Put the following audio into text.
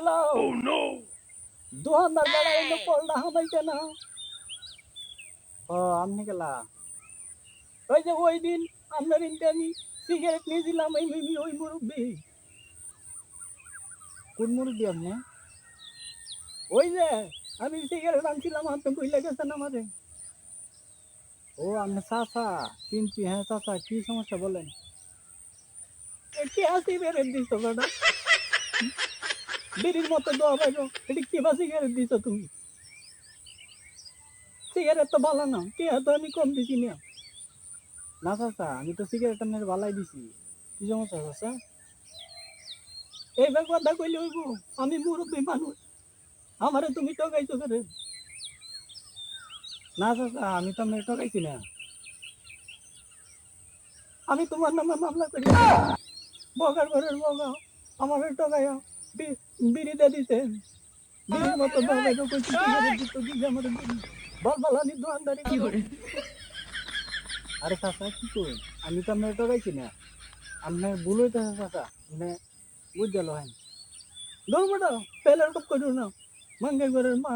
Oh no! দোকানদার বেলা এনে পড়লা হামাইতে না। ও আমনি গেলা ওই যে ওই দিন আপনার ইনতে আমি সিগারেট নিয়েছিলাম ওই মুরব্বী। কোন মুরব্বী আপনি? ওই যে আমি সিগারেট আনছিলাম আপনি বুঝলে গেছেন আমারে। ও আপনি চাচা চিনছি, হ্যাঁ চাচা কি সমস্যা বলেন। কি সিগারেট দিছ বেটা, বিড়ির মতো দেওয়া পাইব, এটি কি বা সিগারেট দিছ তুমি? সিগারেট তো ভালো না, কি তো আমি কম দিছি না। না চাচা আমি তো সিগারেট আপনার ভালাই দিছি, কি সমস্যা চাচা? এইবার কথা কইলে হইব, আমি মুরব্বী মানুষ, আমারে তুমি ঠকাইছো করে। না চাচা আমি তো আপনার ঠকাইছি না, আমি তোমার নামে মামলা করি। বগার ঘরের বগা আমারে ঠকাইয়া বিড়িতে দিতে, বিড়ির মতো দবাই কইছি সিগারেট দিত কি আমারে বল বল আমি দোকানদারি করি। আরে চাচা কি কই, আমি তো আপনার ঠকাইছি না, আপনার ভুল হইতেছে চাচা, মানে বুঝতে হয়। ধরবো না পেলের টপ করো না, মাঙ্গে ঘরের মা